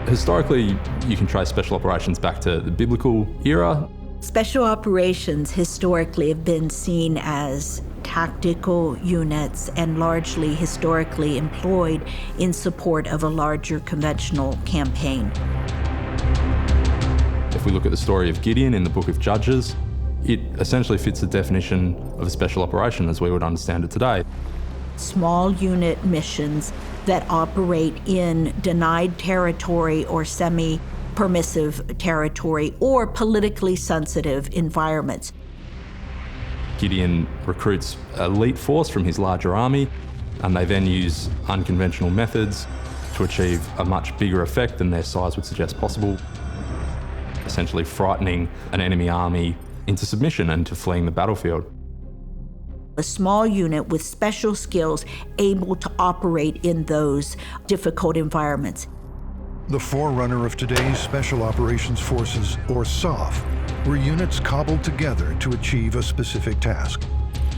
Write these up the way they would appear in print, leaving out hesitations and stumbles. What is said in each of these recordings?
Historically, you can trace special operations back to the biblical era. Special operations historically have been seen as tactical units and largely historically employed in support of a larger conventional campaign. If we look at the story of Gideon in the book of Judges, it essentially fits the definition of a special operation as we would understand it today. Small unit missions that operate in denied territory or semi-permissive territory or politically sensitive environments. Gideon recruits an elite force from his larger army, and they then use unconventional methods to achieve a much bigger effect than their size would suggest possible, essentially frightening an enemy army into submission and to fleeing the battlefield. A small unit with special skills able to operate in those difficult environments. The forerunner of today's Special Operations Forces, or SOF, were units cobbled together to achieve a specific task.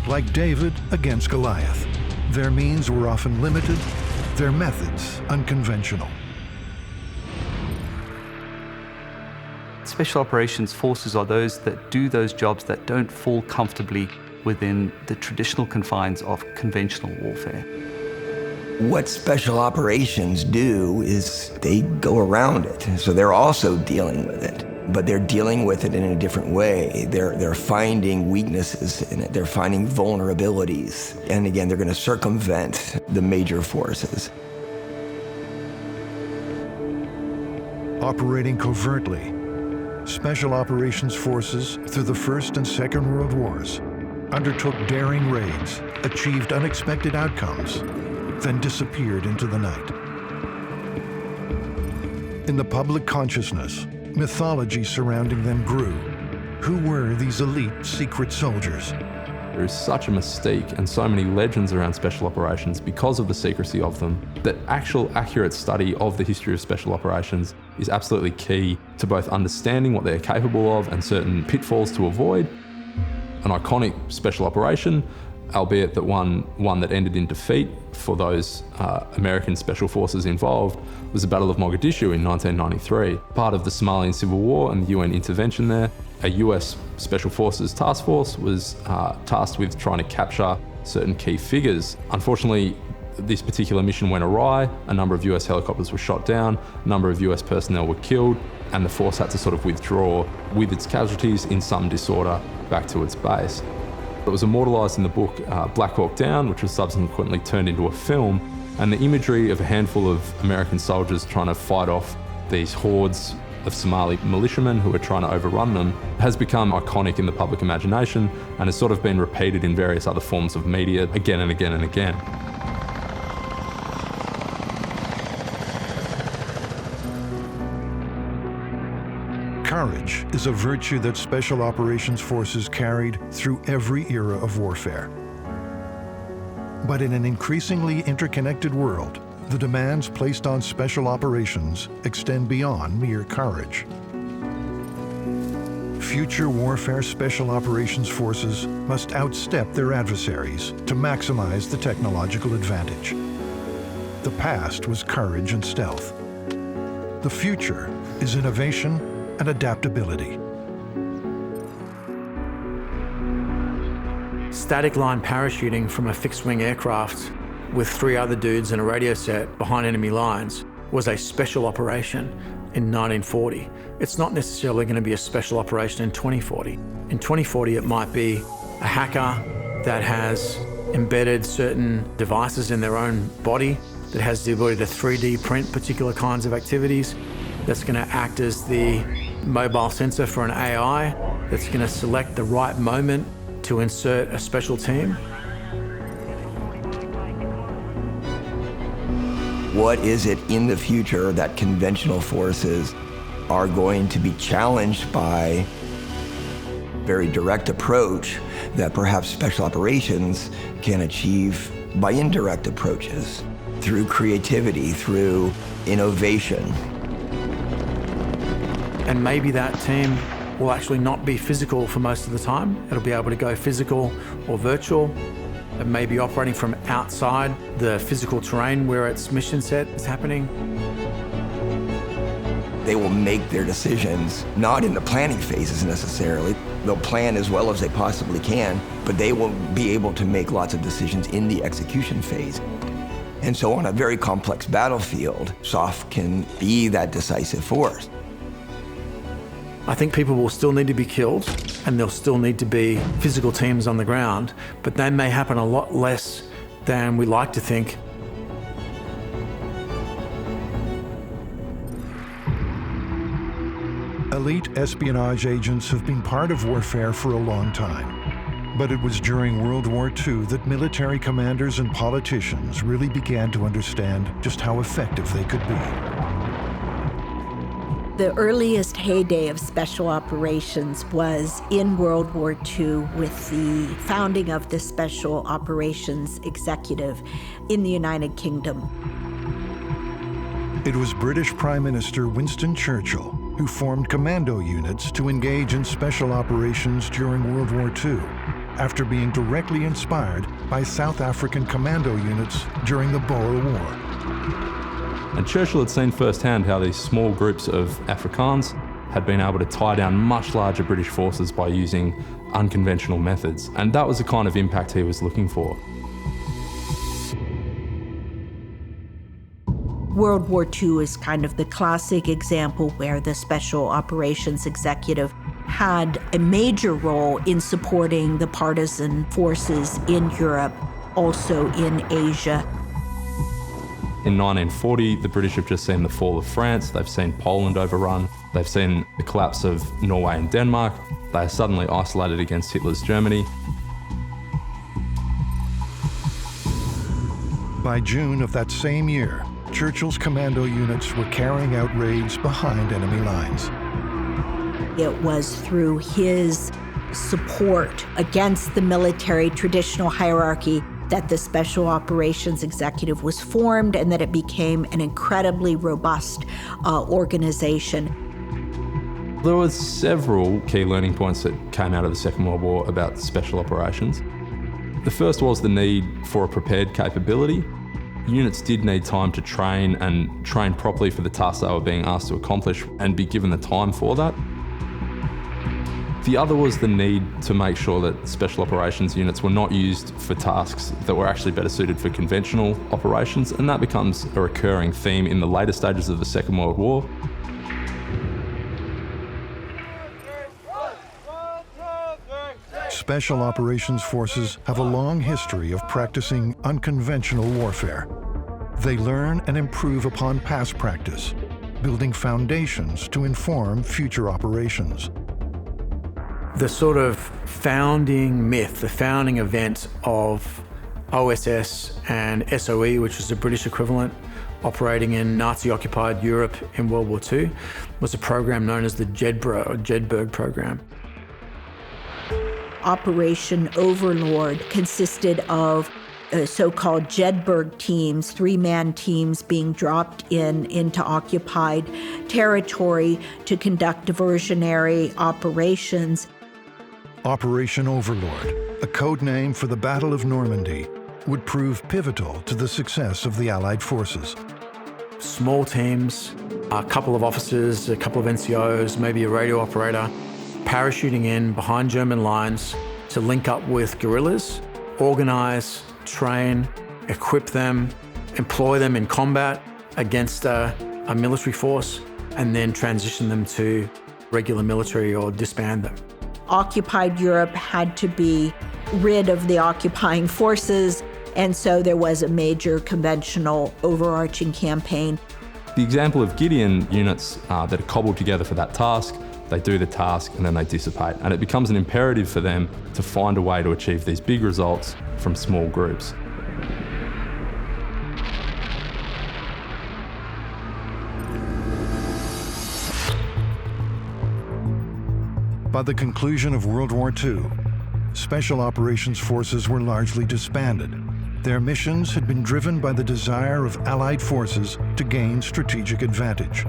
Like David against Goliath, their means were often limited, their methods unconventional. Special Operations Forces are those that do those jobs that don't fall comfortably within the traditional confines of conventional warfare. What special operations do is they go around it. So they're also dealing with it, but they're dealing with it in a different way. They're finding weaknesses in it. They're finding vulnerabilities. And again, they're going to circumvent the major forces. Operating covertly, Special Operations Forces through the First and Second World Wars undertook daring raids, achieved unexpected outcomes, then disappeared into the night. In the public consciousness, mythology surrounding them grew. Who were these elite secret soldiers? There is such a mystique and so many legends around special operations because of the secrecy of them that actual accurate study of the history of special operations is absolutely key to both understanding what they're capable of and certain pitfalls to avoid. An iconic special operation, albeit that one that ended in defeat for those American special forces involved, was the Battle of Mogadishu in 1993. Part of the Somalian Civil War and the UN intervention there, a US Special Forces task force was tasked with trying to capture certain key figures. Unfortunately, this particular mission went awry. A number of US helicopters were shot down, a number of US personnel were killed, and the force had to sort of withdraw with its casualties in some disorder back to its base. It was immortalised in the book Black Hawk Down, which was subsequently turned into a film, and the imagery of a handful of American soldiers trying to fight off these hordes of Somali militiamen who are trying to overrun them has become iconic in the public imagination and has sort of been repeated in various other forms of media again and again and again. Courage is a virtue that Special Operations Forces carried through every era of warfare. But in an increasingly interconnected world, the demands placed on special operations extend beyond mere courage. Future warfare Special Operations Forces must outstep their adversaries to maximize the technological advantage. The past was courage and stealth. The future is innovation and adaptability. Static line parachuting from a fixed-wing aircraft with 3 other dudes and a radio set behind enemy lines was a special operation in 1940. It's not necessarily going to be a special operation in 2040. In 2040, it might be a hacker that has embedded certain devices in their own body, that has the ability to 3D print particular kinds of activities, that's going to act as the mobile sensor for an AI, that's going to select the right moment to insert a special team. What is it in the future that conventional forces are going to be challenged by very direct approach that perhaps special operations can achieve by indirect approaches, through creativity, through innovation? And maybe that team will actually not be physical for most of the time. It'll be able to go physical or virtual. It may be operating from outside the physical terrain where its mission set is happening. They will make their decisions, not in the planning phases necessarily. They'll plan as well as they possibly can, but they will be able to make lots of decisions in the execution phase. And so on a very complex battlefield, SOF can be that decisive force. I think people will still need to be killed, and there'll still need to be physical teams on the ground, but that may happen a lot less than we like to think. Elite espionage agents have been part of warfare for a long time. But it was during World War II that military commanders and politicians really began to understand just how effective they could be. The earliest heyday of special operations was in World War II with the founding of the Special Operations Executive in the United Kingdom. It was British Prime Minister Winston Churchill who formed commando units to engage in special operations during World War II, after being directly inspired by South African commando units during the Boer War. And Churchill had seen firsthand how these small groups of Afrikaans had been able to tie down much larger British forces by using unconventional methods. And that was the kind of impact he was looking for. World War II is kind of the classic example where the Special Operations Executive had a major role in supporting the partisan forces in Europe, also in Asia. In 1940, the British have just seen the fall of France, they've seen Poland overrun, they've seen the collapse of Norway and Denmark, they are suddenly isolated against Hitler's Germany. By June of that same year, Churchill's commando units were carrying out raids behind enemy lines. It was through his support against the military traditional hierarchy that the Special Operations Executive was formed and that it became an incredibly robust organization. There were several key learning points that came out of the Second World War about special operations. The first was the need for a prepared capability. Units did need time to train and train properly for the tasks they were being asked to accomplish and be given the time for that. The other was the need to make sure that special operations units were not used for tasks that were actually better suited for conventional operations, and that becomes a recurring theme in the later stages of the Second World War. Special Operations Forces have a long history of practicing unconventional warfare. They learn and improve upon past practice, building foundations to inform future operations. The sort of founding myth, the founding event of OSS and SOE, which was the British equivalent, operating in Nazi-occupied Europe in World War II, was a program known as the Jedburgh program. Operation Overlord consisted of so-called Jedburgh teams, three-man teams being dropped into occupied territory to conduct diversionary operations. Operation Overlord, a code name for the Battle of Normandy, would prove pivotal to the success of the Allied forces. Small teams, a couple of officers, a couple of NCOs, maybe a radio operator, parachuting in behind German lines to link up with guerrillas, organize, train, equip them, employ them in combat against a military force, and then transition them to regular military or disband them. Occupied Europe had to be rid of the occupying forces, and so there was a major conventional overarching campaign. The example of Gideon units that are cobbled together for that task, they do the task and then they dissipate. And it becomes an imperative for them to find a way to achieve these big results from small groups. By the conclusion of World War II, Special Operations Forces were largely disbanded. Their missions had been driven by the desire of Allied forces to gain strategic advantage.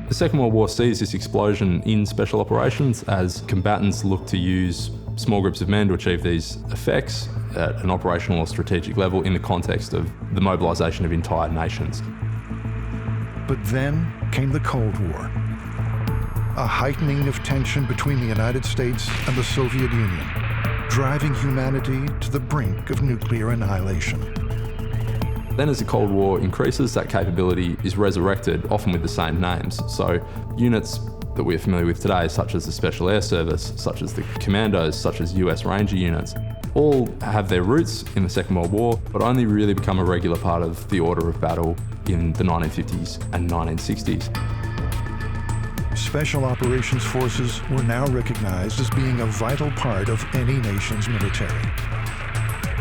The Second World War sees this explosion in special operations as combatants look to use small groups of men to achieve these effects at an operational or strategic level in the context of the mobilisation of entire nations. But then came the Cold War, a heightening of tension between the United States and the Soviet Union, driving humanity to the brink of nuclear annihilation. Then as the Cold War increases, that capability is resurrected, often with the same names. So units that we're familiar with today, such as the Special Air Service, such as the Commandos, such as US Ranger units, all have their roots in the Second World War, but only really become a regular part of the order of battle in the 1950s and 1960s. Special Operations Forces were now recognized as being a vital part of any nation's military.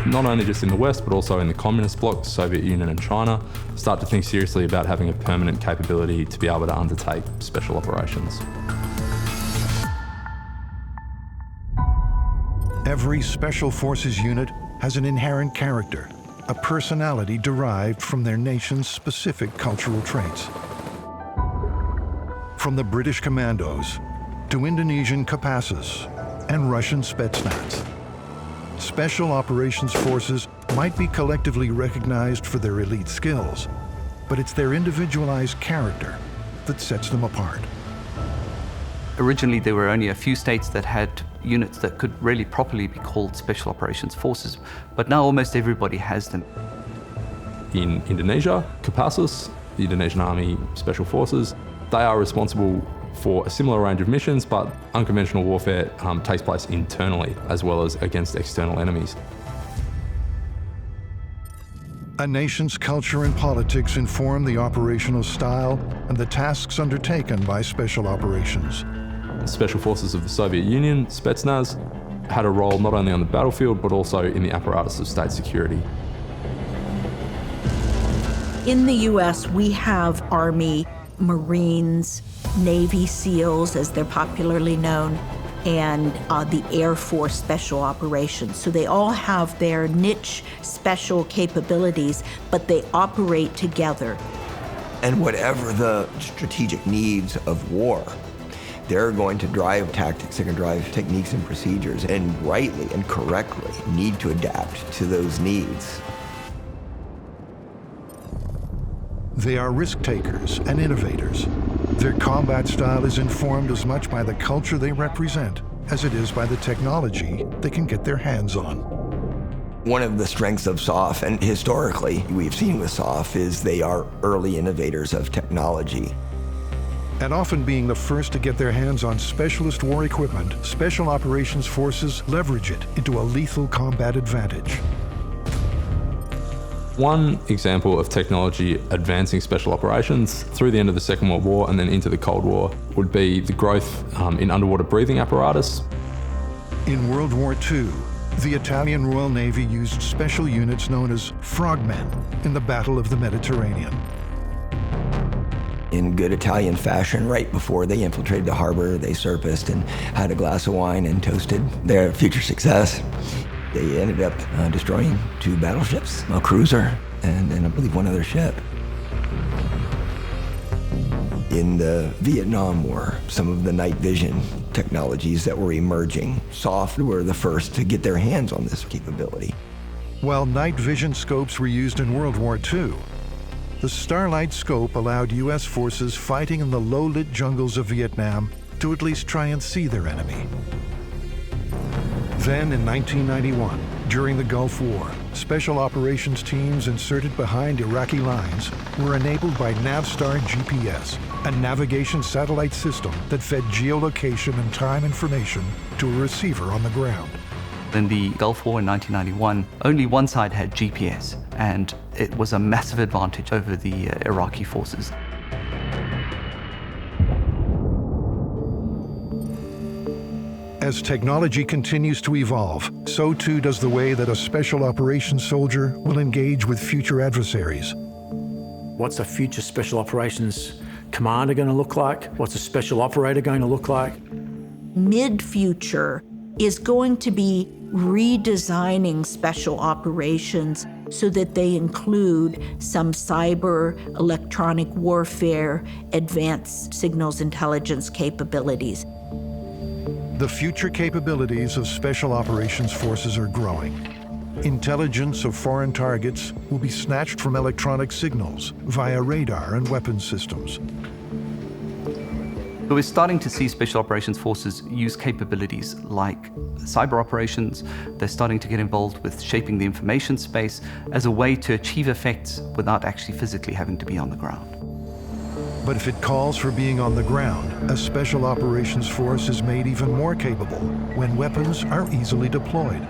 Not only just in the West, but also in the communist bloc, Soviet Union and China, start to think seriously about having a permanent capability to be able to undertake special operations. Every Special Forces unit has an inherent character, a personality derived from their nation's specific cultural traits. From the British Commandos to Indonesian Kopassus and Russian Spetsnaz. Special Operations Forces might be collectively recognized for their elite skills, but it's their individualized character that sets them apart. Originally, there were only a few states that had units that could really properly be called Special Operations Forces, but now almost everybody has them. In Indonesia, Kopassus, the Indonesian Army Special Forces, they are responsible for a similar range of missions, but unconventional warfare takes place internally as well as against external enemies. A nation's culture and politics inform the operational style and the tasks undertaken by Special Operations. The Special Forces of the Soviet Union, Spetsnaz, had a role not only on the battlefield, but also in the apparatus of state security. In the US, we have Army, Marines, Navy SEALs, as they're popularly known, and the Air Force Special Operations. So they all have their niche special capabilities, but they operate together. And whatever the strategic needs of war, they're going to drive tactics, they're going to drive techniques and procedures, and rightly and correctly need to adapt to those needs. They are risk takers and innovators. Their combat style is informed as much by the culture they represent as it is by the technology they can get their hands on. One of the strengths of SOF, and historically we've seen with SOF, is they are early innovators of technology. And often being the first to get their hands on specialist war equipment, Special Operations Forces leverage it into a lethal combat advantage. One example of technology advancing special operations through the end of the Second World War and then into the Cold War would be the growth in underwater breathing apparatus. In World War II, the Italian Royal Navy used special units known as frogmen in the Battle of the Mediterranean. In good Italian fashion, right before they infiltrated the harbor, they surfaced and had a glass of wine and toasted their future success. They ended up destroying 2 battleships, a cruiser, and I believe 1 other ship. In the Vietnam War, some of the night vision technologies that were emerging, SOF were the first to get their hands on this capability. While night vision scopes were used in World War II, the Starlight scope allowed U.S. forces fighting in the low-lit jungles of Vietnam to at least try and see their enemy. Then in 1991, during the Gulf War, special operations teams inserted behind Iraqi lines were enabled by Navstar GPS, a navigation satellite system that fed geolocation and time information to a receiver on the ground. In the Gulf War in 1991, only one side had GPS, and it was a massive advantage over the Iraqi forces. As technology continues to evolve, so too does the way that a special operations soldier will engage with future adversaries. What's a future special operations commander going to look like? What's a special operator going to look like? Mid-future is going to be redesigning special operations so that they include some cyber, electronic warfare, advanced signals intelligence capabilities. The future capabilities of Special Operations Forces are growing. Intelligence of foreign targets will be snatched from electronic signals via radar and weapons systems. But we're starting to see Special Operations Forces use capabilities like cyber operations. They're starting to get involved with shaping the information space as a way to achieve effects without actually physically having to be on the ground. But if it calls for being on the ground, a Special Operations Force is made even more capable when weapons are easily deployed.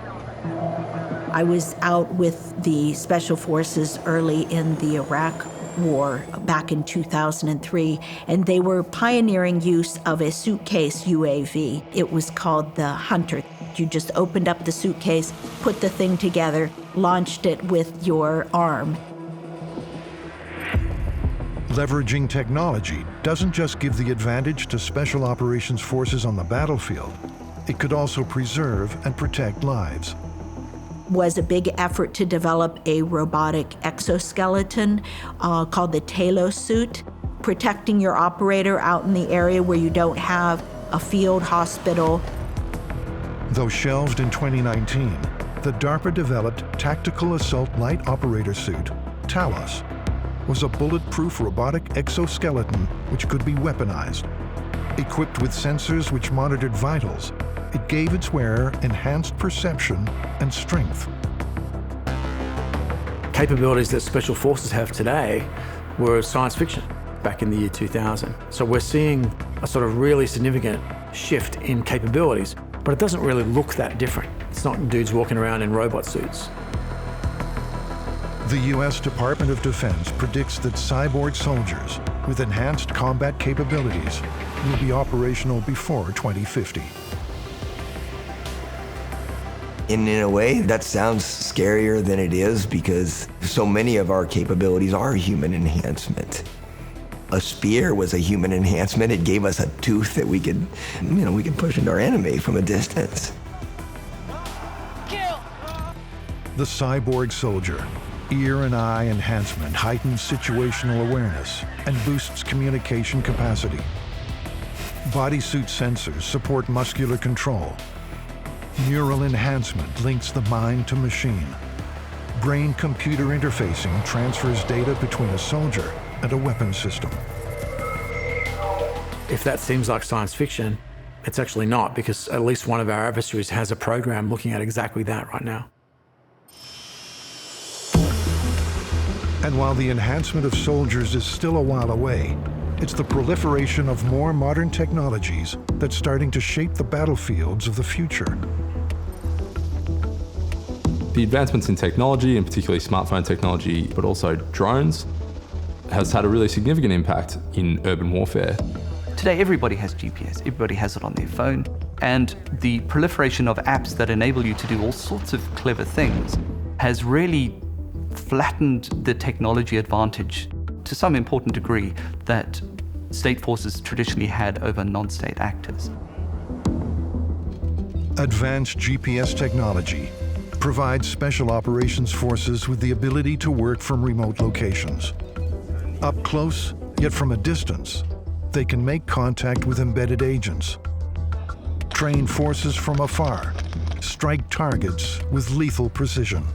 I was out with the Special Forces early in the Iraq War back in 2003, and they were pioneering use of a suitcase UAV. It was called the Hunter. You just opened up the suitcase, put the thing together, launched it with your arm. Leveraging technology doesn't just give the advantage to Special Operations Forces on the battlefield, it could also preserve and protect lives. Was a big effort to develop a robotic exoskeleton called the Talos suit, protecting your operator out in the area where you don't have a field hospital. Though shelved in 2019, the DARPA-developed Tactical Assault Light Operator Suit, Talos, was a bulletproof robotic exoskeleton which could be weaponized. Equipped with sensors which monitored vitals, it gave its wearer enhanced perception and strength. Capabilities that Special Forces have today were science fiction back in the year 2000. So we're seeing a sort of really significant shift in capabilities, but it doesn't really look that different. It's not dudes walking around in robot suits. The U.S. Department of Defense predicts that cyborg soldiers with enhanced combat capabilities will be operational before 2050. In a way, that sounds scarier than it is because so many of our capabilities are human enhancement. A spear was a human enhancement. It gave us a tooth that we could push into our enemy from a distance. The cyborg soldier, ear and eye enhancement heightens situational awareness and boosts communication capacity. Bodysuit sensors support muscular control. Neural enhancement links the mind to machine. Brain-computer interfacing transfers data between a soldier and a weapon system. If that seems like science fiction, it's actually not, because at least one of our adversaries has a program looking at exactly that right now. And while the enhancement of soldiers is still a while away, it's the proliferation of more modern technologies that's starting to shape the battlefields of the future. The advancements in technology, and particularly smartphone technology, but also drones, has had a really significant impact in urban warfare. Today, everybody has GPS, everybody has it on their phone, and the proliferation of apps that enable you to do all sorts of clever things has really flattened the technology advantage to some important degree that state forces traditionally had over non-state actors. Advanced GPS technology provides Special Operations Forces with the ability to work from remote locations. Up close, yet from a distance, they can make contact with embedded agents, train forces from afar, strike targets with lethal precision.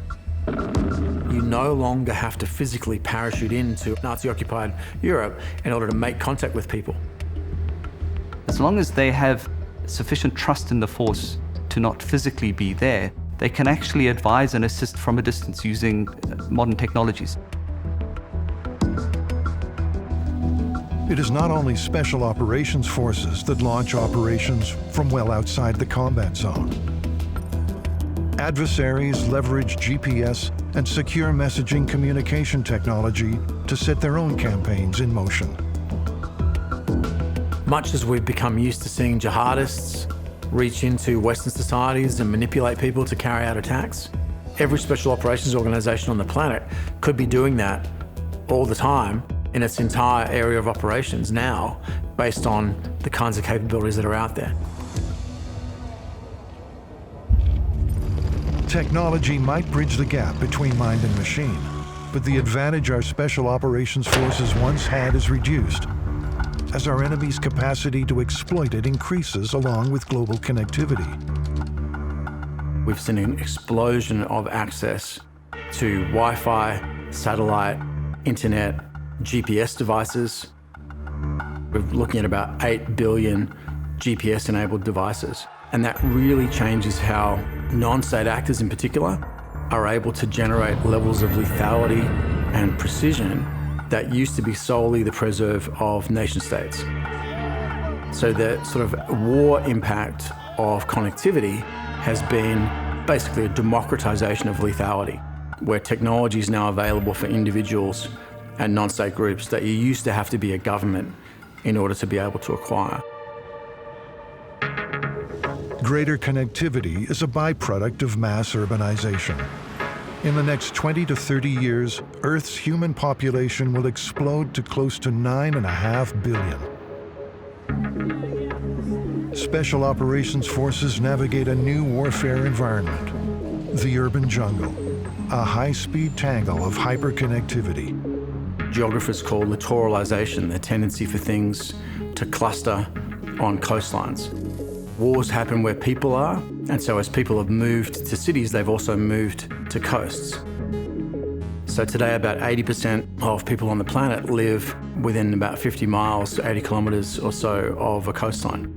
You no longer have to physically parachute into Nazi-occupied Europe in order to make contact with people. As long as they have sufficient trust in the force to not physically be there, they can actually advise and assist from a distance using modern technologies. It is not only Special Operations Forces that launch operations from well outside the combat zone. Adversaries leverage GPS and secure messaging communication technology to set their own campaigns in motion. Much as we've become used to seeing jihadists reach into Western societies and manipulate people to carry out attacks, every special operations organization on the planet could be doing that all the time in its entire area of operations now, based on the kinds of capabilities that are out there. Technology might bridge the gap between mind and machine, but the advantage our Special Operations Forces once had is reduced as our enemy's capacity to exploit it increases along with global connectivity. We've seen an explosion of access to Wi-Fi, satellite, internet, GPS devices. We're looking at about 8 billion GPS-enabled devices. And that really changes how non-state actors in particular are able to generate levels of lethality and precision that used to be solely the preserve of nation states. So the sort of war impact of connectivity has been basically a democratization of lethality, where technology is now available for individuals and non-state groups that you used to have to be a government in order to be able to acquire. Greater connectivity is a byproduct of mass urbanization. In the next 20 to 30 years, Earth's human population will explode to close to 9.5 billion. Special Operations Forces navigate a new warfare environment, the urban jungle, a high-speed tangle of hyperconnectivity. Geographers call littoralization the tendency for things to cluster on coastlines. Wars happen where people are, and so as people have moved to cities, they've also moved to coasts. So today, about 80% of people on the planet live within about 50 miles to 80 kilometers or so of a coastline.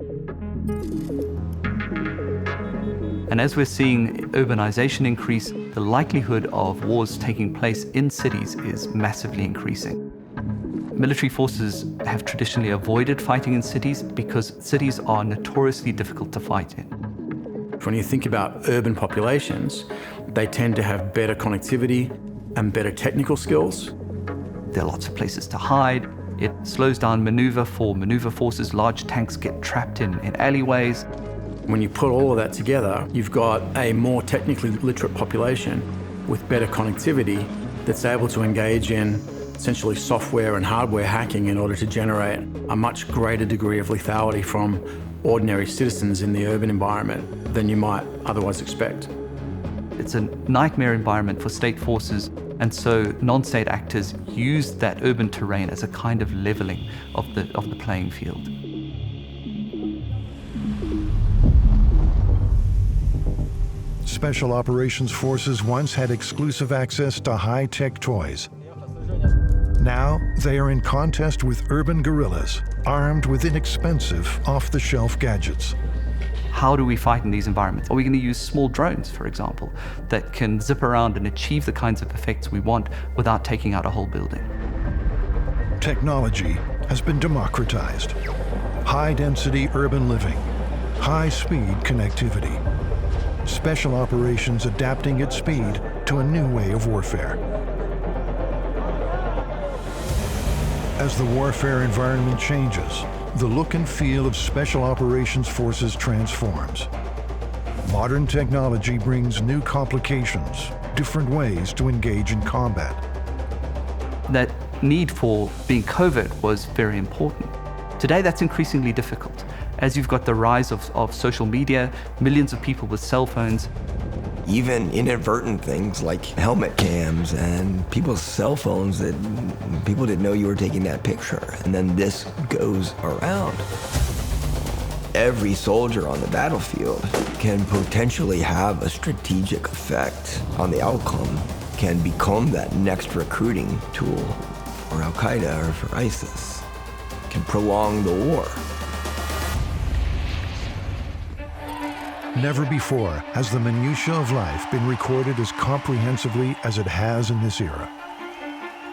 And as we're seeing urbanization increase, the likelihood of wars taking place in cities is massively increasing. Military forces have traditionally avoided fighting in cities because cities are notoriously difficult to fight in. When you think about urban populations, they tend to have better connectivity and better technical skills. There are lots of places to hide. It slows down maneuver for maneuver forces. Large tanks get trapped in alleyways. When you put all of that together, you've got a more technically literate population with better connectivity that's able to engage in essentially software and hardware hacking in order to generate a much greater degree of lethality from ordinary citizens in the urban environment than you might otherwise expect. It's a nightmare environment for state forces, and so non-state actors use that urban terrain as a kind of leveling of the playing field. Special Operations Forces once had exclusive access to high-tech toys. Now, they are in contest with urban guerrillas, armed with inexpensive, off-the-shelf gadgets. How do we fight in these environments? Are we going to use small drones, for example, that can zip around and achieve the kinds of effects we want without taking out a whole building? Technology has been democratized. High-density urban living, high-speed connectivity. Special Operations adapting its speed to a new way of warfare. As the warfare environment changes, the look and feel of Special Operations Forces transforms. Modern technology brings new complications, different ways to engage in combat. That need for being covert was very important. Today, that's increasingly difficult. As you've got the rise of social media, millions of people with cell phones. Even inadvertent things like helmet cams and people's cell phones that people didn't know you were taking that picture. And then this goes around. Every soldier on the battlefield can potentially have a strategic effect on the outcome, can become that next recruiting tool for Al-Qaeda or for ISIS, can prolong the war. Never before has the minutiae of life been recorded as comprehensively as it has in this era.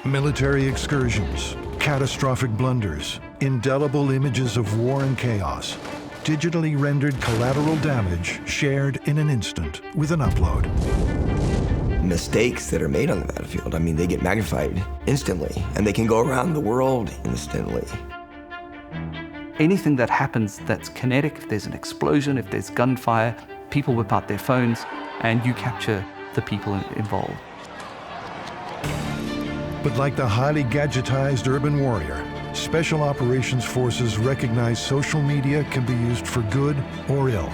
Military excursions, catastrophic blunders, indelible images of war and chaos, digitally rendered collateral damage shared in an instant with an upload. Mistakes that are made on the battlefield, I mean, they get magnified instantly, and they can go around the world instantly. Anything that happens that's kinetic, if there's an explosion, if there's gunfire, people whip out their phones, and you capture the people involved. But like the highly gadgetized urban warrior, Special Operations Forces recognize social media can be used for good or ill.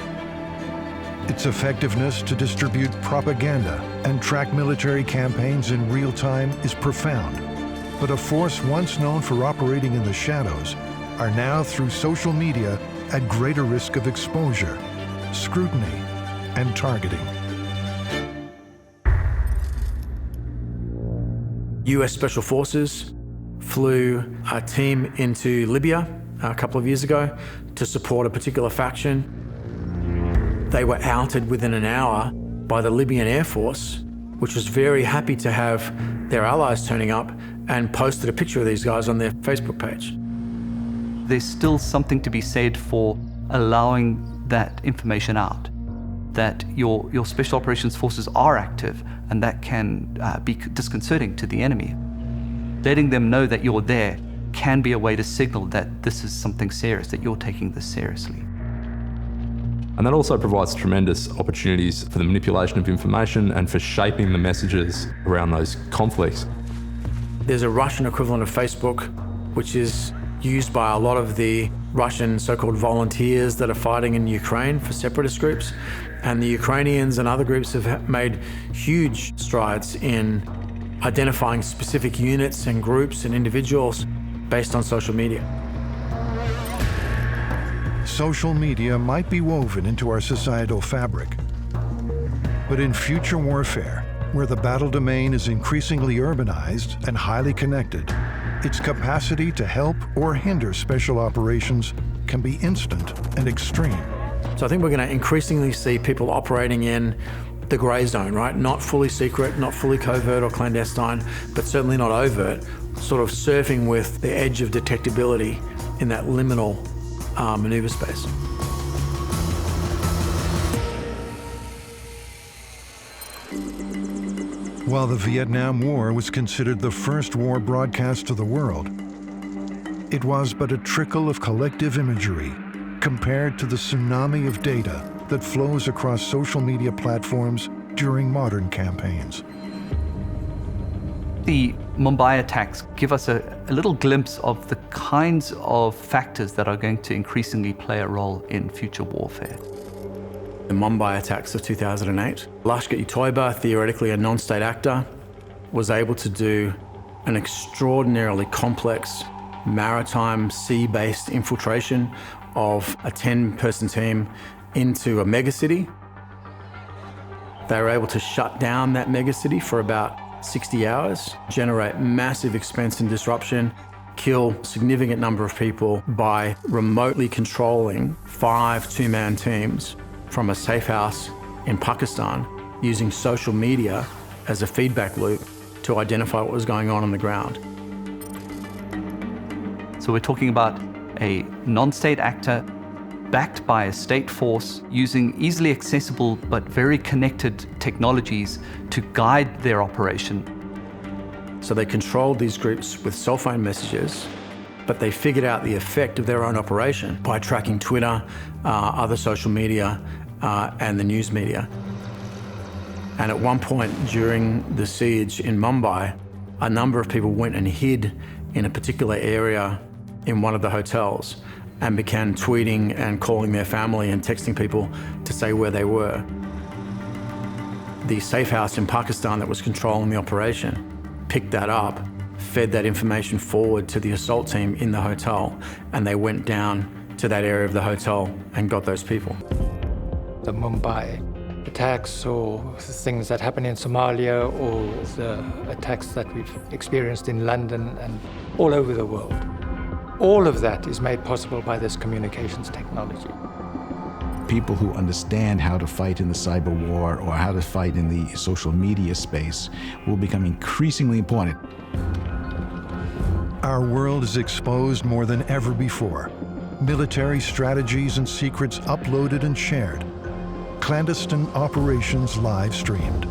Its effectiveness to distribute propaganda and track military campaigns in real time is profound. But a force once known for operating in the shadows are now, through social media, at greater risk of exposure, scrutiny, and targeting. US Special Forces flew a team into Libya a couple of years ago to support a particular faction. They were outed within an hour by the Libyan Air Force, which was very happy to have their allies turning up, and posted a picture of these guys on their Facebook page. There's still something to be said for allowing that information out, that your special operations forces are active, and that can be disconcerting to the enemy. Letting them know that you're there can be a way to signal that this is something serious, that you're taking this seriously. And that also provides tremendous opportunities for the manipulation of information and for shaping the messages around those conflicts. There's a Russian equivalent of Facebook, which is used by a lot of the Russian so-called volunteers that are fighting in Ukraine for separatist groups. And the Ukrainians and other groups have made huge strides in identifying specific units and groups and individuals based on social media. Social media might be woven into our societal fabric. But in future warfare, where the battle domain is increasingly urbanized and highly connected, its capacity to help or hinder special operations can be instant and extreme. So I think we're going to increasingly see people operating in the gray zone, right? Not fully secret, not fully covert or clandestine, but certainly not overt, sort of surfing with the edge of detectability in that liminal maneuver space. While the Vietnam War was considered the first war broadcast to the world, it was but a trickle of collective imagery compared to the tsunami of data that flows across social media platforms during modern campaigns. The Mumbai attacks give us a little glimpse of the kinds of factors that are going to increasingly play a role in future warfare. The Mumbai attacks of 2008, Lashkar-e-Toiba, theoretically a non-state actor, was able to do an extraordinarily complex maritime sea-based infiltration of a 10-person team into a megacity. They were able to shut down that megacity for about 60 hours, generate massive expense and disruption, kill a significant number of people by remotely controlling 5 two-man teams from a safe house in Pakistan, using social media as a feedback loop to identify what was going on the ground. So we're talking about a non-state actor backed by a state force using easily accessible but very connected technologies to guide their operation. So they controlled these groups with cell phone messages, but they figured out the effect of their own operation by tracking Twitter, other social media, and the news media. And at one point during the siege in Mumbai, a number of people went and hid in a particular area in one of the hotels and began tweeting and calling their family and texting people to say where they were. The safe house in Pakistan that was controlling the operation picked that up, fed that information forward to the assault team in the hotel, and they went down to that area of the hotel and got those people. The Mumbai attacks or things that happen in Somalia or the attacks that we've experienced in London and all over the world. All of that is made possible by this communications technology. People who understand how to fight in the cyber war or how to fight in the social media space will become increasingly important. Our world is exposed more than ever before. Military strategies and secrets uploaded and shared. Clandestine operations live streamed.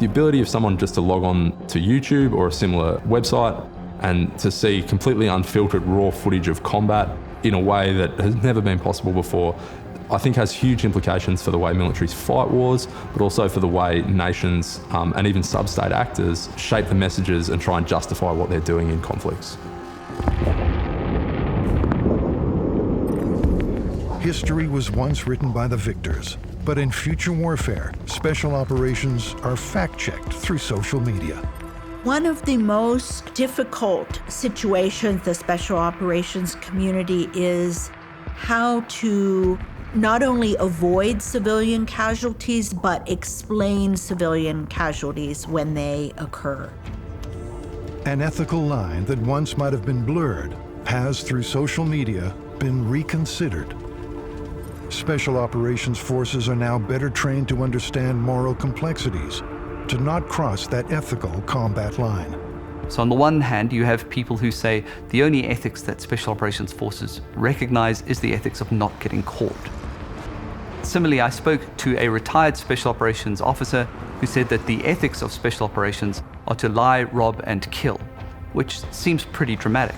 The ability of someone just to log on to YouTube or a similar website and to see completely unfiltered raw footage of combat in a way that has never been possible before, I think has huge implications for the way militaries fight wars, but also for the way nations and even sub-state actors shape the messages and try and justify what they're doing in conflicts. History was once written by the victors, but in future warfare, special operations are fact-checked through social media. One of the most difficult situations the special operations community is how to not only avoid civilian casualties, but explain civilian casualties when they occur. An ethical line that once might have been blurred has, through social media, been reconsidered. Special Operations Forces are now better trained to understand moral complexities, to not cross that ethical combat line. So on the one hand, you have people who say the only ethics that Special Operations Forces recognize is the ethics of not getting caught. Similarly, I spoke to a retired Special Operations officer who said that the ethics of Special Operations are to lie, rob, and kill, which seems pretty dramatic.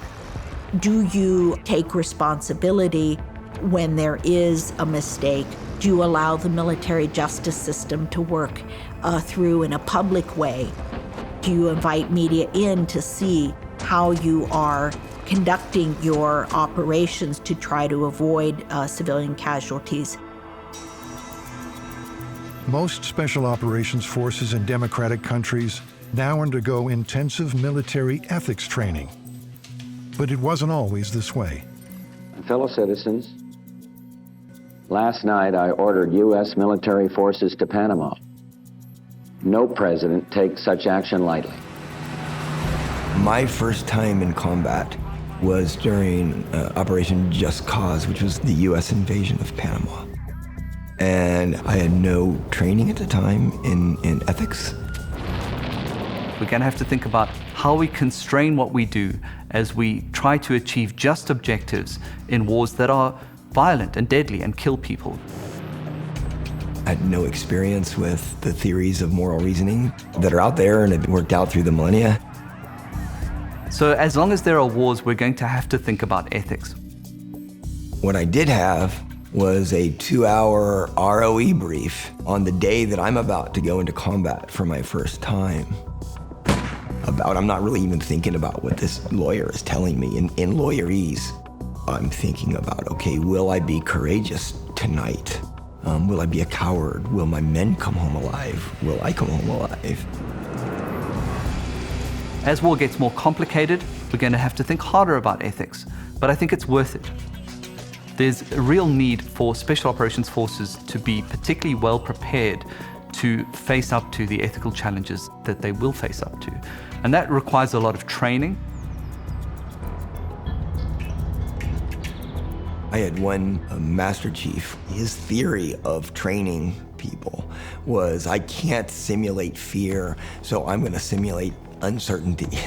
Do you take responsibility when there is a mistake? Do you allow the military justice system to work through in a public way? Do you invite media in to see how you are conducting your operations to try to avoid civilian casualties? Most Special Operations Forces in democratic countries now undergo intensive military ethics training. But it wasn't always this way. Fellow citizens, last night I ordered U.S. military forces to Panama. No president takes such action lightly. My first time in combat was during Operation Just Cause, which was the U.S. invasion of Panama. And I had no training at the time in ethics. We're going to have to think about how we constrain what we do as we try to achieve just objectives in wars that are violent and deadly and kill people. I had no experience with the theories of moral reasoning that are out there and have worked out through the millennia. So as long as there are wars, we're going to have to think about ethics. What I did have was a 2-hour ROE brief on the day that I'm about to go into combat for my first time. I'm not really even thinking about what this lawyer is telling me. In lawyerese, I'm thinking about, okay, will I be courageous tonight? Will I be a coward? Will my men come home alive? Will I come home alive? As war gets more complicated, we're going to have to think harder about ethics, but I think it's worth it. There's a real need for Special Operations Forces to be particularly well prepared to face up to the ethical challenges that they will face up to. And that requires a lot of training. I had one Master Chief. His theory of training people was, I can't simulate fear, so I'm going to simulate uncertainty.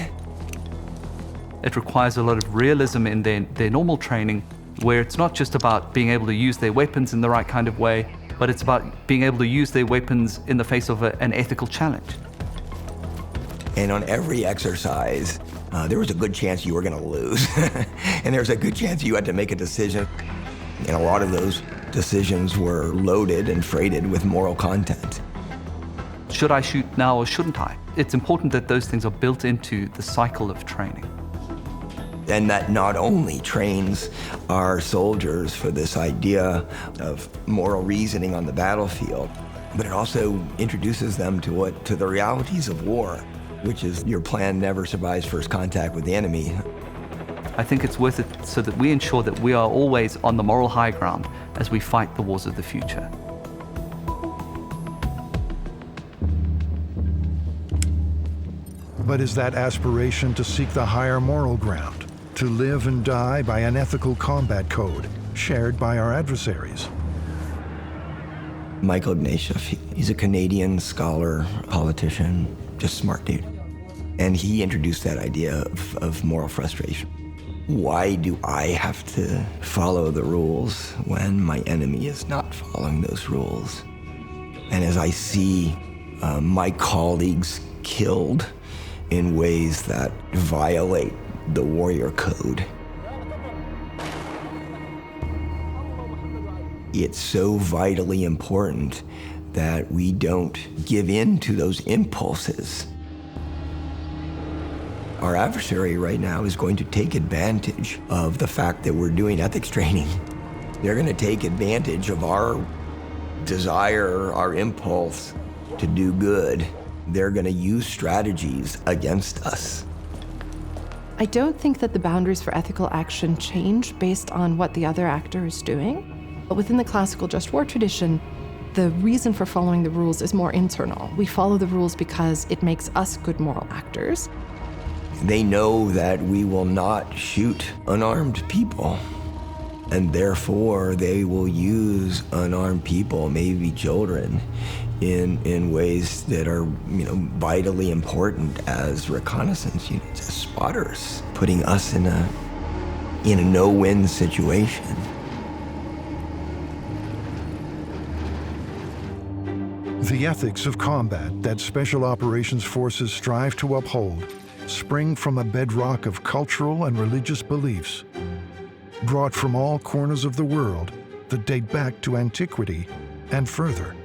It requires a lot of realism in their normal training, where it's not just about being able to use their weapons in the right kind of way, but it's about being able to use their weapons in the face of an ethical challenge. And on every exercise, there was a good chance you were going to lose. And there was a good chance you had to make a decision. And a lot of those decisions were loaded and freighted with moral content. Should I shoot now or shouldn't I? It's important that those things are built into the cycle of training. And that not only trains our soldiers for this idea of moral reasoning on the battlefield, but it also introduces them to the realities of war, which is your plan never survives first contact with the enemy. I think it's worth it so that we ensure that we are always on the moral high ground as we fight the wars of the future. But is that aspiration to seek the higher moral ground, to live and die by an ethical combat code shared by our adversaries? Michael Ignatieff, he's a Canadian scholar, politician, just smart dude. And he introduced that idea of moral frustration. Why do I have to follow the rules when my enemy is not following those rules? And as I see my colleagues killed in ways that violate the warrior code, it's so vitally important that we don't give in to those impulses. Our adversary right now is going to take advantage of the fact that we're doing ethics training. They're going to take advantage of our desire, our impulse to do good. They're going to use strategies against us. I don't think that the boundaries for ethical action change based on what the other actor is doing. But within the classical just war tradition, the reason for following the rules is more internal. We follow the rules because it makes us good moral actors. They know that we will not shoot unarmed people, and therefore they will use unarmed people, maybe children, in ways that are, vitally important as reconnaissance units, as spotters, putting us in a no-win situation. The ethics of combat that Special Operations Forces strive to uphold spring from a bedrock of cultural and religious beliefs, brought from all corners of the world that date back to antiquity and further.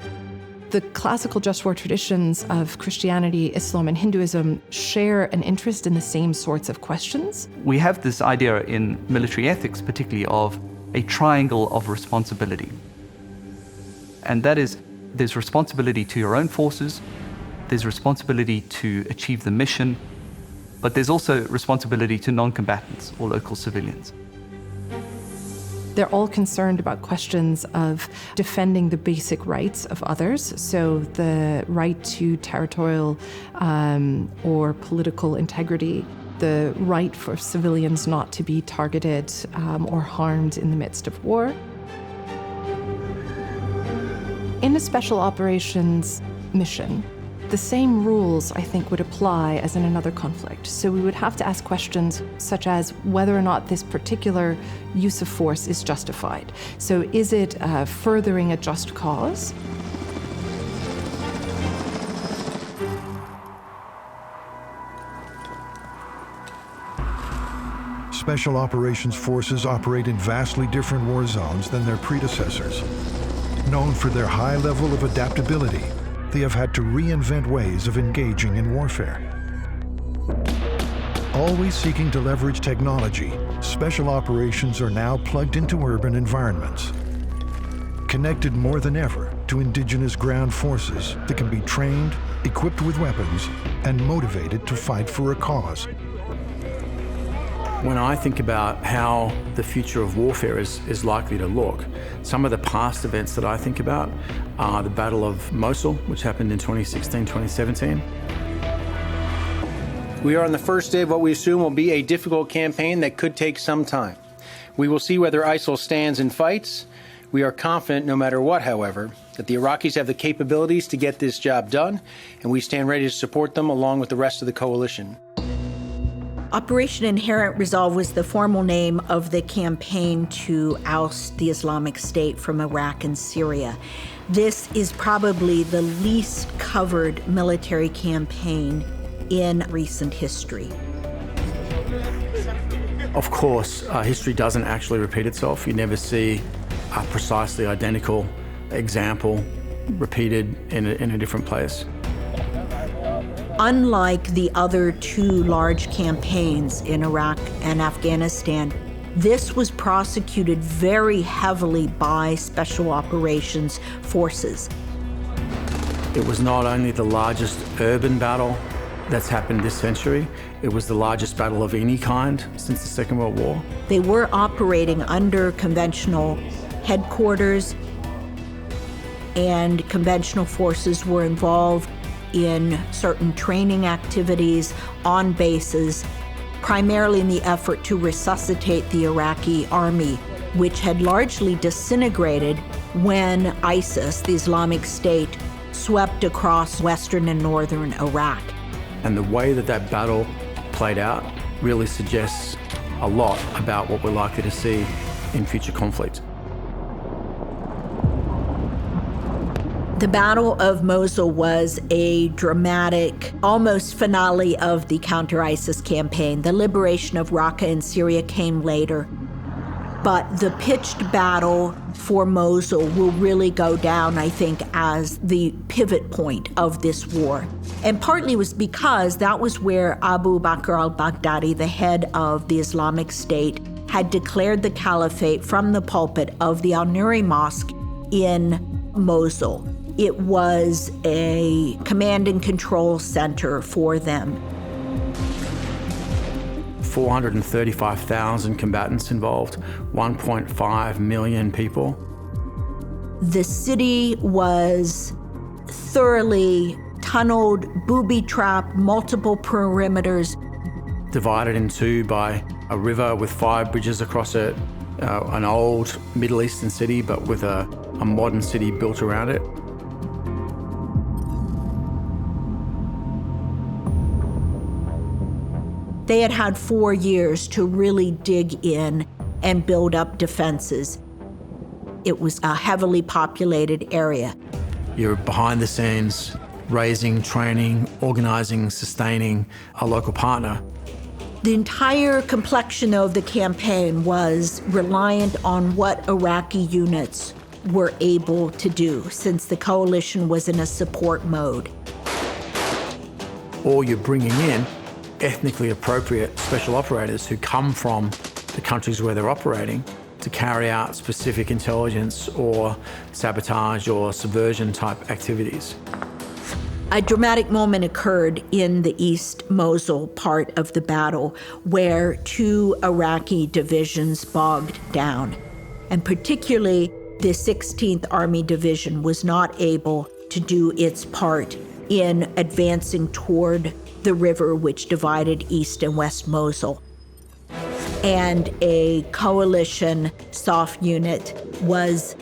The classical just war traditions of Christianity, Islam, and Hinduism share an interest in the same sorts of questions. We have this idea in military ethics, particularly, of a triangle of responsibility. And that is, there's responsibility to your own forces, there's responsibility to achieve the mission, but there's also responsibility to non-combatants or local civilians. They're all concerned about questions of defending the basic rights of others, so the right to territorial or political integrity, the right for civilians not to be targeted or harmed in the midst of war. In a special operations mission, the same rules, I think, would apply as in another conflict. So we would have to ask questions such as whether or not this particular use of force is justified. So is it furthering a just cause? Special Operations Forces operate in vastly different war zones than their predecessors. Known for their high level of adaptability, they have had to reinvent ways of engaging in warfare. Always seeking to leverage technology, Special Operations are now plugged into urban environments, connected more than ever to indigenous ground forces that can be trained, equipped with weapons, and motivated to fight for a cause. When I think about how the future of warfare is likely to look, some of the past events that I think about are the Battle of Mosul, which happened in 2016, 2017. We are on the first day of what we assume will be a difficult campaign that could take some time. We will see whether ISIL stands and fights. We are confident, no matter what, however, that the Iraqis have the capabilities to get this job done, and we stand ready to support them along with the rest of the coalition. Operation Inherent Resolve was the formal name of the campaign to oust the Islamic State from Iraq and Syria. This is probably the least covered military campaign in recent history. Of course, history doesn't actually repeat itself. You never see a precisely identical example repeated in a different place. Unlike the other two large campaigns in Iraq and Afghanistan, this was prosecuted very heavily by Special Operations Forces. It was not only the largest urban battle that's happened this century, it was the largest battle of any kind since the Second World War. They were operating under conventional headquarters, and conventional forces were involved in certain training activities on bases, primarily in the effort to resuscitate the Iraqi army, which had largely disintegrated when ISIS, the Islamic State, swept across western and northern Iraq. And the way that that battle played out really suggests a lot about what we're likely to see in future conflict. The Battle of Mosul was a dramatic, almost finale of the counter-ISIS campaign. The liberation of Raqqa and Syria came later. But the pitched battle for Mosul will really go down, I think, as the pivot point of this war. And partly was because that was where Abu Bakr al-Baghdadi, the head of the Islamic State, had declared the caliphate from the pulpit of the Al-Nuri Mosque in Mosul. It was a command and control center for them. 435,000 combatants involved, 1.5 million people. The city was thoroughly tunneled, booby-trapped, multiple perimeters. divided in two by a river with 5 bridges across it, an old Middle Eastern city, but with a modern city built around it. They had had 4 years to really dig in and build up defenses. It was a heavily populated area. You're behind the scenes, raising, training, organizing, sustaining a local partner. The entire complexion of the campaign was reliant on what Iraqi units were able to do, since the coalition was in a support mode. Or you're bringing in ethnically appropriate special operators who come from the countries where they're operating to carry out specific intelligence or sabotage or subversion type activities. A dramatic moment occurred in the East Mosul part of the battle where 2 Iraqi divisions bogged down. And particularly the 16th Army Division was not able to do its part in advancing toward the river which divided East and West Mosul. And a coalition SOF unit was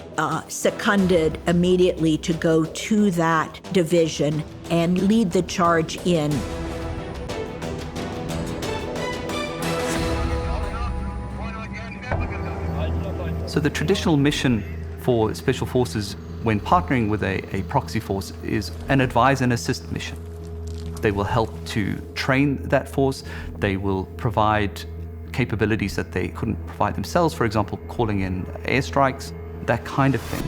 seconded immediately to go to that division and lead the charge in. So the traditional mission for special forces when partnering with a proxy force is an advise and assist mission. They will help to train that force. They will provide capabilities that they couldn't provide themselves, for example, calling in airstrikes, that kind of thing.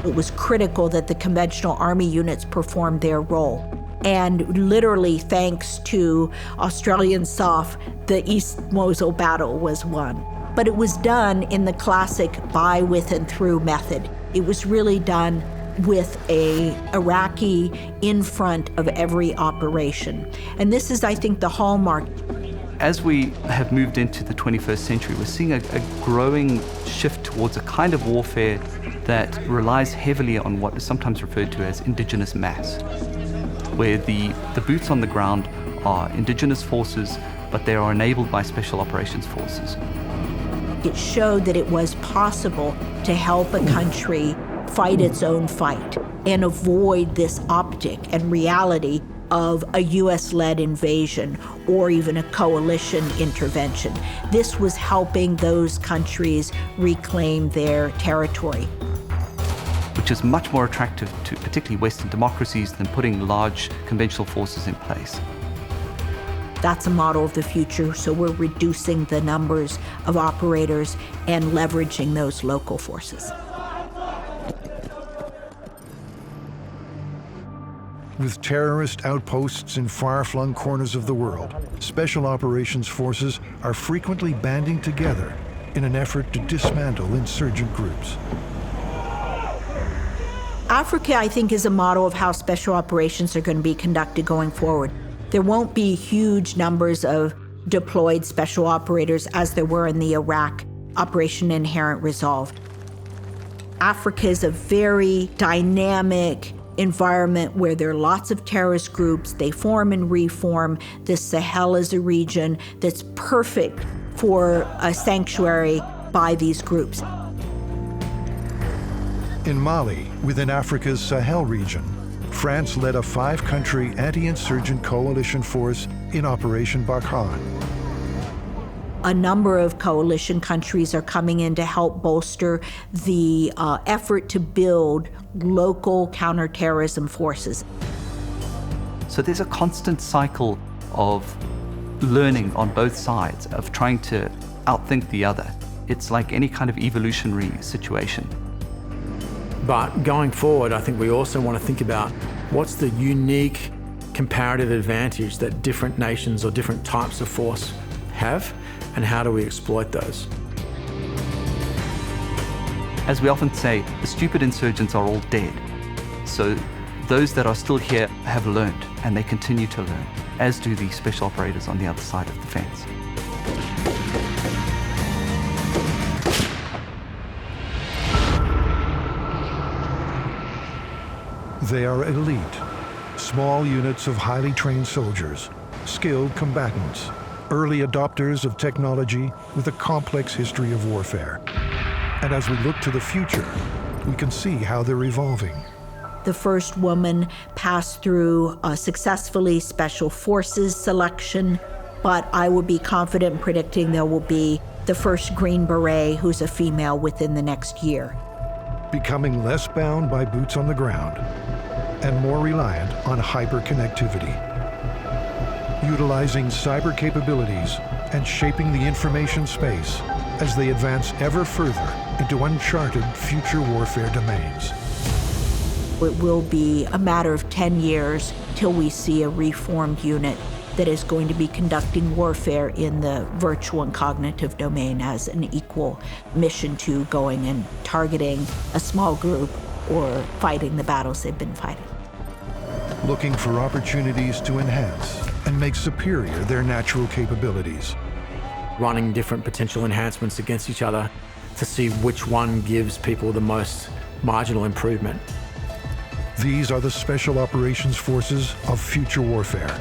It was critical that the conventional army units performed their role. And literally, thanks to Australian SOF, the East Mosul battle was won. But it was done in the classic by, with, and through method. It was really done with a Iraqi in front of every operation. And this is, I think, the hallmark. As we have moved into the 21st century, we're seeing a growing shift towards a kind of warfare that relies heavily on what is sometimes referred to as indigenous mass, where the boots on the ground are indigenous forces, but they are enabled by special operations forces. It showed that it was possible to help a country fight its own fight and avoid this optic and reality of a US-led invasion or even a coalition intervention. This was helping those countries reclaim their territory. Which is much more attractive to particularly Western democracies than putting large conventional forces in place. That's a model of the future, so we're reducing the numbers of operators and leveraging those local forces. With terrorist outposts in far-flung corners of the world, special operations forces are frequently banding together in an effort to dismantle insurgent groups. Africa, I think, is a model of how special operations are going to be conducted going forward. There won't be huge numbers of deployed special operators as there were in the Iraq Operation Inherent Resolve. Africa is a very dynamic environment where there are lots of terrorist groups. They form and reform. The Sahel is a region that's perfect for a sanctuary by these groups. In Mali, within Africa's Sahel region, France led a 5-country anti-insurgent coalition force in Operation Barkhane. A number of coalition countries are coming in to help bolster the effort to build local counterterrorism forces. So there's a constant cycle of learning on both sides, of trying to outthink the other. It's like any kind of evolutionary situation. But going forward, I think we also want to think about what's the unique comparative advantage that different nations or different types of force have, and how do we exploit those? As we often say, the stupid insurgents are all dead. So those that are still here have learned, and they continue to learn, as do the special operators on the other side of the fence. They are elite, small units of highly trained soldiers, skilled combatants, early adopters of technology with a complex history of warfare. And as we look to the future, we can see how they're evolving. The first woman passed through successfully Special Forces selection, but I would be confident in predicting there will be the first Green Beret who's a female within the next year. Becoming less bound by boots on the ground and more reliant on hyperconnectivity. Utilizing cyber capabilities and shaping the information space as they advance ever further into uncharted future warfare domains. It will be a matter of 10 years till we see a reformed unit that is going to be conducting warfare in the virtual and cognitive domain as an equal mission to going and targeting a small group or fighting the battles they've been fighting. Looking for opportunities to enhance and make superior their natural capabilities. Running different potential enhancements against each other to see which one gives people the most marginal improvement. These are the Special Operations Forces of future warfare.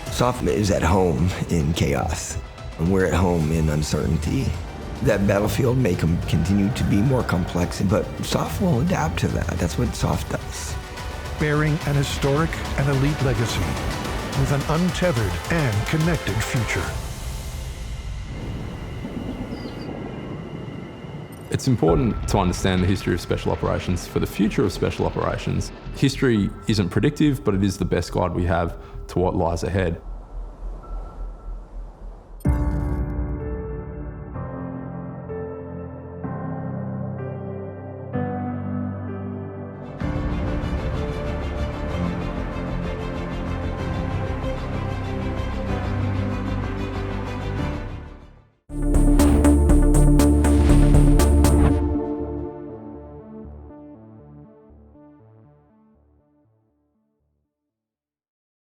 SOF is at home in chaos, and we're at home in uncertainty. That battlefield may continue to be more complex, but SOF will adapt to that. That's what SOF does. Bearing an historic and elite legacy with an untethered and connected future. It's important to understand the history of special operations for the future of special operations. History isn't predictive, but it is the best guide we have to what lies ahead.